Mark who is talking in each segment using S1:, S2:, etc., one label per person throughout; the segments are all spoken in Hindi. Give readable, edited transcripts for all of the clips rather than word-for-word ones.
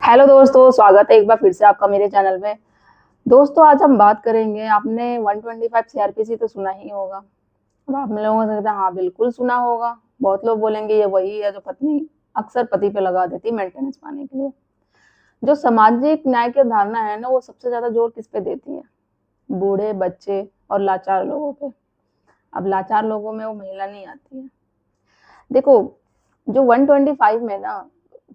S1: हेलो दोस्तों, स्वागत है एक बार फिर से आपका मेरे चैनल में। दोस्तों, आज हम बात करेंगे। आपने 125 सीआरपीसी तो सुना ही होगा। अब आप लोगों को लगता है हाँ बिल्कुल सुना होगा। बहुत लोग बोलेंगे ये वही है जो पत्नी अक्सर पति पे लगा देती है मेंटेनेंस पाने के लिए। जो सामाजिक न्याय की धारणा है ना, वो सबसे ज्यादा जोर किस पे देती है? बूढ़े, बच्चे और लाचार लोगों पे। अब लाचार लोगों में वो महिला नहीं आती है। देखो, जो 125 में ना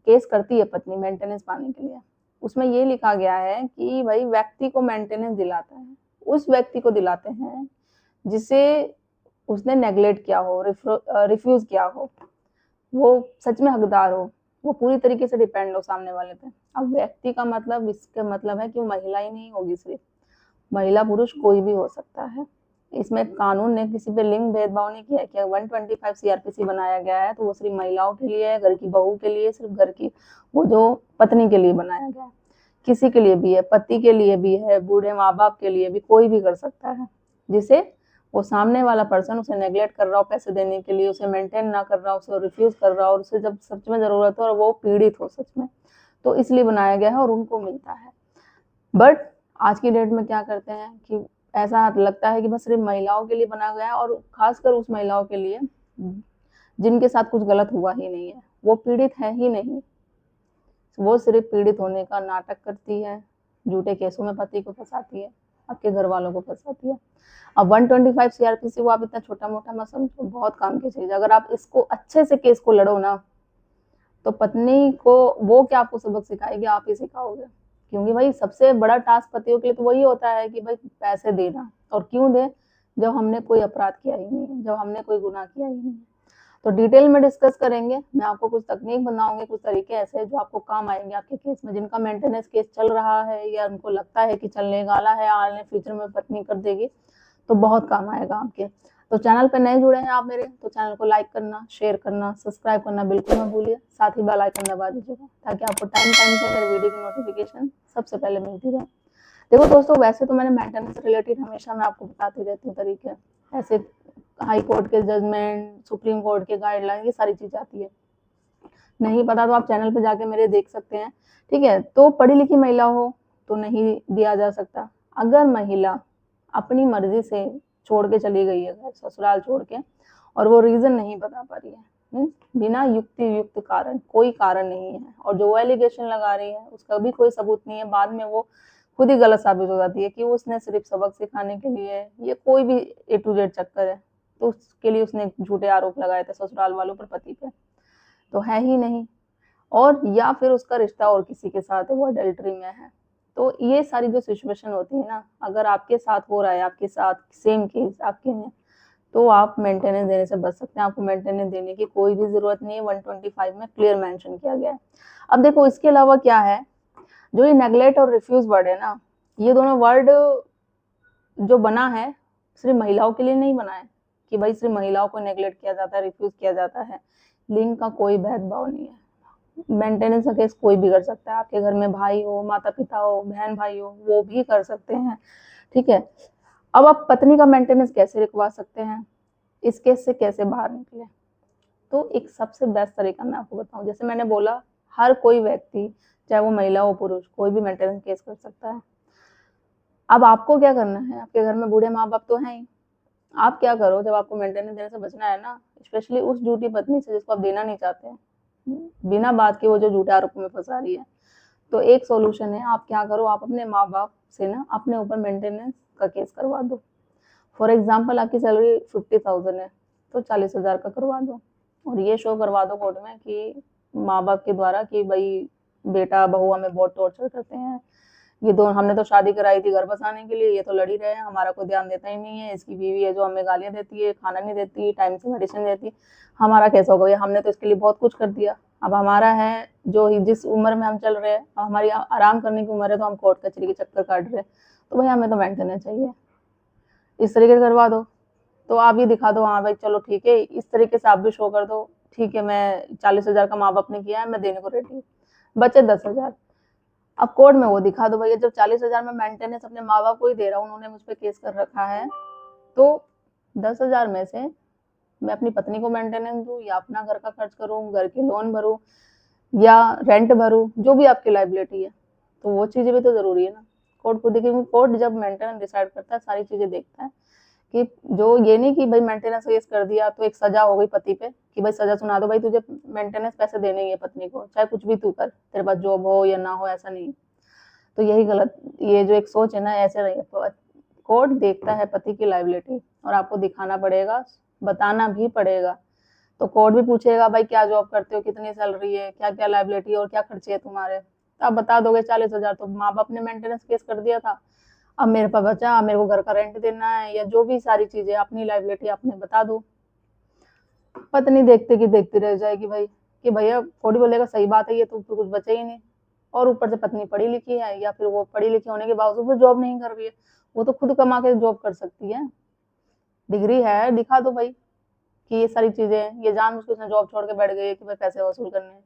S1: केस करती है पत्नी मेंटेनेंस पाने के लिए, उसमें ये लिखा गया है कि भाई व्यक्ति को मेंटेनेंस दिलाता है, उस व्यक्ति को दिलाते हैं जिसे उसने नेग्लेक्ट किया हो, रिफ्यूज किया हो, वो सच में हकदार हो, वो पूरी तरीके से डिपेंड हो सामने वाले पे। अब व्यक्ति का मतलब, इसका मतलब है कि वो महिला ही नहीं होगी, सिर्फ महिला पुरुष कोई भी हो सकता है। इसमें कानून ने किसी पे लिंग भेदभाव नहीं किया कि 125 सीआरपीसी बनाया गया है तो वो सिर्फ महिलाओं के लिए है, घर की बहू के लिए, सिर्फ घर की वो जो पत्नी के लिए बनाया गया है। किसी के लिए भी है, पति के लिए भी है, बूढ़े माँ बाप के लिए भी, कोई भी कर सकता है जिसे वो सामने वाला पर्सन उसे नेग्लेक्ट कर रहा हो पैसे देने के लिए, उसे मेंटेन ना कर रहा हो, उसे रिफ्यूज कर रहा हो, और उसे जब सच में जरूरत हो और वो पीड़ित हो सच में, तो इसलिए बनाया गया है और उनको मिलता है। बट आज की डेट में क्या करते हैं कि ऐसा लगता है कि बस सिर्फ महिलाओं के लिए बना गया है, और खासकर उस महिलाओं के लिए जिनके साथ कुछ गलत हुआ ही नहीं है, वो पीड़ित है ही नहीं, वो सिर्फ पीड़ित होने का नाटक करती है, झूठे केसों में पति को फंसाती है, आपके घर वालों को फंसाती है। अब 125 सीआरपीसी वो आप इतना छोटा मोटा मत समझो, बहुत काम की चीज। अगर आप इसको अच्छे से केस को लड़ो ना, तो पत्नी को वो क्या आपको सबक सिखाएगी, आप ही सिखाओगे। क्योंकि भाई सबसे बड़ा टास्क पतियों के लिए तो वही होता है कि भाई पैसे देना, और क्यों दे? जब हमने कोई अपराध किया ही नहीं है, जब हमने कोई गुनाह किया ही नहीं है। तो डिटेल में डिस्कस करेंगे, मैं आपको कुछ तकनीक बताऊंगी, कुछ तरीके ऐसे जो आपको काम आएंगे आपके केस में, जिनका मेंटेनेंस केस चल रहा है या उनको लगता है कि चलने वाला है, आने फ्यूचर में पत्नी कर देगी, तो बहुत काम आएगा आपके। तो चैनल पर नए जुड़े हैं आप मेरे, तो चैनल को लाइक करना, शेयर करना, सब्सक्राइब करना बिल्कुल मत भूलिए। साथ ही बेल आइकन दबा दीजिएगा ताकि आपको टाइम टाइम से मेरे वीडियो की नोटिफिकेशन सबसे पहले मिलती रहे। देखो दोस्तों, वैसे तो मैंने मेंटेनेंस रिलेटेड हमेशा मैं आपको बताती रहती हूँ तरीके, ऐसे हाई कोर्ट के जजमेंट, सुप्रीम कोर्ट के गाइडलाइन, ये सारी चीज आती है। नहीं पता तो आप चैनल पे जाके मेरे देख सकते हैं, ठीक है। तो पढ़ी लिखी महिला हो तो नहीं दिया जा सकता। अगर महिला अपनी मर्जी से छोड़ के चली गई है घर, ससुराल छोड़ के, और वो रीजन नहीं बता पा रही है, बिना युक्ति युक्त कारण, कोई कारण नहीं है, और जो एलिगेशन लगा रही है उसका भी कोई सबूत नहीं है, बाद में वो खुद ही गलत साबित हो जाती है कि उसने सिर्फ सबक सिखाने के लिए, ये कोई भी ए टू जेड चक्कर है, तो उसके लिए उसने झूठे आरोप लगाए थे ससुराल वालों पर, पति पे तो है ही नहीं, और या फिर उसका रिश्ता और किसी के साथ है, वो अडल्ट्री में है। तो ये सारी जो सिचुएशन होती है ना, अगर आपके साथ हो रहा है, आपके साथ सेम केस आपके में, तो आप मेंटेनेंस देने से बच सकते हैं। आपको मेंटेनेंस देने की कोई भी जरूरत नहीं है, 125 में क्लियर मेंशन किया गया है। अब देखो इसके अलावा क्या है, जो ये नेग्लेक्ट और रिफ्यूज वर्ड है ना, ये दोनों वर्ड जो बना है सिर्फ महिलाओं के लिए नहीं बना है कि भाई सिर्फ महिलाओं को नेग्लेक्ट किया जाता है, रिफ्यूज किया जाता है। लिंग का कोई भेदभाव नहीं है। मेंटेनेंस का केस कोई भी कर सकता है, आपके घर में भाई हो, माता पिता हो, बहन भाई हो, वो भी कर सकते हैं, ठीक है। अब आप पत्नी का मेंटेनेंस कैसे लिखवा सकते हैं, इस केस से कैसे बाहर निकले? तो एक सबसे बेस्ट तरीका मैं आपको बताऊं, जैसे मैंने बोला, हर कोई व्यक्ति, चाहे वो महिला हो पुरुष, कोई भी मेंटेनेंस केस कर सकता है। अब आपको क्या करना है, आपके घर में बूढ़े माँ बाप तो हैं ही, आप क्या करो, जब आपको मेंटेनेंस देने से बचना है ना, स्पेशली उस झूठी पत्नी से जिसको आप देना नहीं चाहते हैं, बिना बात के वो जो झूठे आरोप में फंसा रही है, तो एक सॉल्यूशन है, आप क्या करो, आप अपने माँ बाप से ना अपने ऊपर मेंटेनेंस का केस करवा दो। फॉर एग्जाम्पल आपकी सैलरी 50,000 है, तो 40,000 का करवा दो, और ये शो करवा दो कोर्ट में कि माँ बाप के द्वारा कि भाई बेटा बहू हमें बहुत टॉर्चर करते हैं, ये दोनों, हमने तो शादी कराई थी घर बसाने के लिए, ये तो लड़ी रहे हैं, हमारा कोई ध्यान देता ही नहीं है, इसकी बीवी है जो हमें गालियां देती है, खाना नहीं देती, टाइम से मेडिसिन देती, हमारा कैसा होगा, हमने तो इसके लिए बहुत कुछ कर दिया, अब हमारा है जो जिस उम्र में हम चल रहे हैं, हमारी आराम करने की उम्र है, तो हम कोर्ट कचहरी के चक्कर काट रहे हैं, तो भाई हमें तो मेंटेनेंस चाहिए, इस तरीके से करवा दो। तो आप ये दिखा दो, हाँ भाई चलो ठीक है, इस तरीके से आप भी शो कर दो, ठीक है मैं 40,000 का माँ बाप ने किया है, मैं देने को रेडी हूँ, बचे 10,000। अब कोर्ट में वो दिखा दो, भैया जब 40,000 में मेंटेनेंस अपने माँ बाप को ही दे रहा हूँ, उन्होंने मुझ पर केस कर रखा है, तो 10,000 में से मैं अपनी पत्नी को मेंटेनेंस दूं या अपना घर का खर्च करूं, घर के लोन भरूं, या रेंट भरूँ, जो भी आपकी लायबिलिटी है, तो वो चीज़ें भी तो ज़रूरी है ना। कोर्ट खुद देखिए, कोर्ट जब मेंटेनेंस डिसाइड करता है, सारी चीज़ें देखता है कि जो ये नहीं कि भाई मेंटेनेंस केस कर दिया तो एक सज़ा हो गई पति पे कि भाई सज़ा सुना दो, भाई तुझे मेंटेनेंस पैसे देने ही है पत्नी को, चाहे कुछ भी तू कर, तेरे पास जॉब हो या ना हो, ऐसा नहीं। तो यही गलत, ये जो एक सोच है ना, ऐसे नहीं है। कोर्ट देखता है पति की लायबिलिटी और आपको दिखाना पड़ेगा, बताना भी पड़ेगा। तो कोर्ट भी पूछेगा भाई क्या जॉब करते हो, कितनी सैलरी है, क्या क्या लायबिलिटी और क्या खर्चे है तुम्हारे, तो आप बता दोगे 40,000 तो माँ बाप ने मेंटेनेंस केस कर दिया था, अब मेरे पास बचा, मेरे को घर का रेंट देना है, या जो भी सारी चीजें अपनी लायबिलिटी आपने बता दो। पत्नी देखते कि देखती रह जाएगी भाई कि भैया कोर्ट बोलेगा सही बात है, ये तो कुछ बचा ही नहीं। और ऊपर से पत्नी पढ़ी लिखी है, या फिर वो पढ़ी लिखी होने के बावजूद भी जॉब नहीं कर रही है, वो तो खुद कमा के जॉब कर सकती है, डिग्री है, दिखा दो भाई कि ये सारी चीजें, ये जान उसको जॉब छोड़ के बैठ गई है कि भाई पैसे वसूल करने हैं।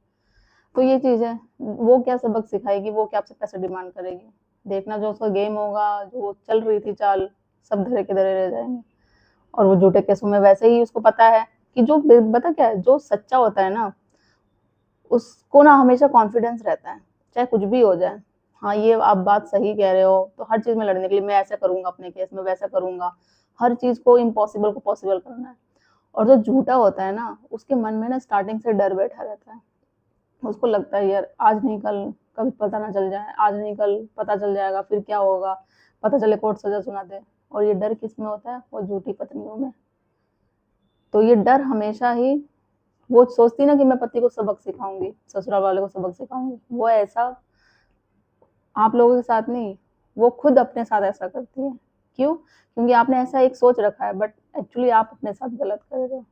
S1: तो ये चीज है, वो क्या सबक सिखाएगी, वो क्या आपसे पैसे डिमांड करेगी। देखना जो उसका गेम होगा, जो चल रही थी चाल, सब धरे के धरे रह जाएंगे। और वो झूठे केसों में वैसे ही उसको पता है कि जो पता क्या है, जो सच्चा होता है ना, उसको ना हमेशा कॉन्फिडेंस रहता है, चाहे कुछ भी हो जाए। हाँ, ये आप बात सही कह रहे हो, तो हर चीज में लड़ने के लिए मैं ऐसा करूंगा, अपने केस में वैसा करूंगा, हर चीज को इम्पॉसिबल को पॉसिबल करना है। और जो झूठा होता है ना, उसके मन में ना स्टार्टिंग से डर बैठा रहता है, उसको लगता है यार आज नहीं कल, कभी पता ना चल जाए, आज नहीं कल पता चल जाएगा, फिर क्या होगा, पता चले कोर्ट सजा सुना दे। और ये डर किस में होता है, वो झूठी पत्नियों में। तो ये डर हमेशा ही, वो सोचती ना कि मैं पति को सबक सिखाऊंगी, ससुराल वाले को सबक सिखाऊंगी, वो ऐसा आप लोगों के साथ नहीं, वो खुद अपने साथ ऐसा करती है। क्यों? क्योंकि आपने ऐसा एक सोच रखा है, बट एक्चुअली आप अपने साथ गलत कर रहे हो।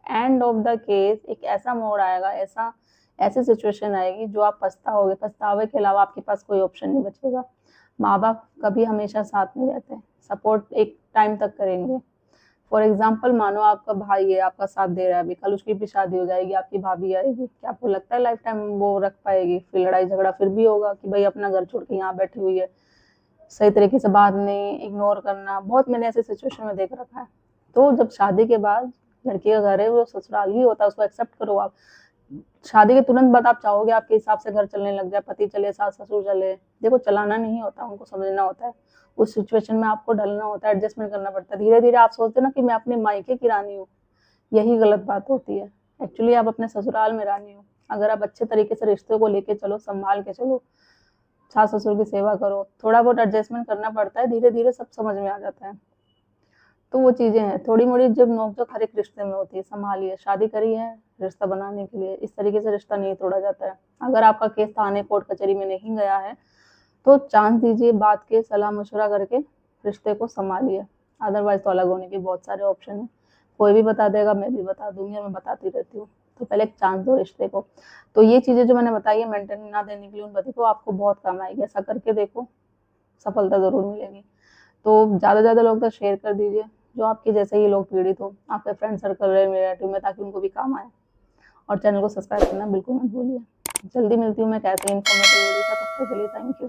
S1: एंड ऑफ द केस एक ऐसा मोड़ आएगा, ऐसा ऐसी सिचुएशन आएगी जो आप पछताओगे, पछतावे के अलावा आपके पास कोई ऑप्शन नहीं बचेगा। माँ बाप कभी हमेशा साथ नहीं रहते, सपोर्ट एक टाइम तक करेंगे। फॉर एग्जाम्पल मानो आपका भाई है, आपका साथ दे रहा है अभी, कल उसकी भी शादी हो जाएगी, आपकी भाभी आएगी, क्या आपको लगता है लाइफ टाइम वो रख पाएगी? फिर लड़ाई झगड़ा फिर भी होगा कि भाई अपना घर छोड़ के यहाँ बैठी हुई है, सही तरीके से बात नहीं, इग्नोर करना, बहुत मैंने ऐसे सिचुएशन में देख रखा है। तो जब शादी के बाद लड़की का घर है, वो ससुराल ही होता है, उसको एक्सेप्ट करो आप। शादी के तुरंत बाद आप चाहोगे आपके हिसाब से घर चलने लग जाए, पति चले, सास ससुर चले, देखो चलाना नहीं होता, उनको समझना होता है, उस सिचुएशन में आपको ढलना होता है, एडजस्टमेंट करना पड़ता है। धीरे धीरे आप सोचते ना कि मैं अपने मायके की रानी हूँ, यही गलत बात होती है। एक्चुअली आप अपने ससुराल में रानी हो। अगर आप अच्छे तरीके से रिश्ते को लेके चलो, संभाल के चलो, सास ससुर की सेवा करो, थोड़ा बहुत एडजस्टमेंट करना पड़ता है, धीरे धीरे सब समझ में आ जाता है। तो वो चीजें हैं, थोड़ी मोड़ी जब नोक-झोंक हर एक रिश्ते में होती है, संभालिए। शादी करी है रिश्ता बनाने के लिए, इस तरीके से रिश्ता नहीं तोड़ा जाता है। अगर आपका केस थाने कोर्ट कचहरी में नहीं गया है, तो चांस दीजिए, बात के सलाह मशवरा करके रिश्ते को संभालिए। अदरवाइज तो अलग होने के बहुत सारे ऑप्शन हैं, कोई भी बता देगा, मैं भी बता दूंगी, और मैं बताती रहती हूँ। तो पहले एक चांस दो रिश्ते को। तो ये चीजें जो मैंने बताई है मेंटेन ना देने के लिए उन पति को, आपको बहुत काम आएगी, ऐसा करके देखो, सफलता जरूर मिलेगी। तो ज़्यादा ज़्यादा लोग तक शेयर कर दीजिए, जो आपके जैसे ही लोग पीड़ित हो, आपके फ्रेंड सर्कल रिलेटिव में, ताकि उनको भी काम आए। और चैनल को सब्सक्राइब करना बिल्कुल मत भूलिए। जल्दी मिलती हूँ मैं कैसे इन्फॉर्मेटिव वीडियो के साथ, तब तक के लिए थैंक यू।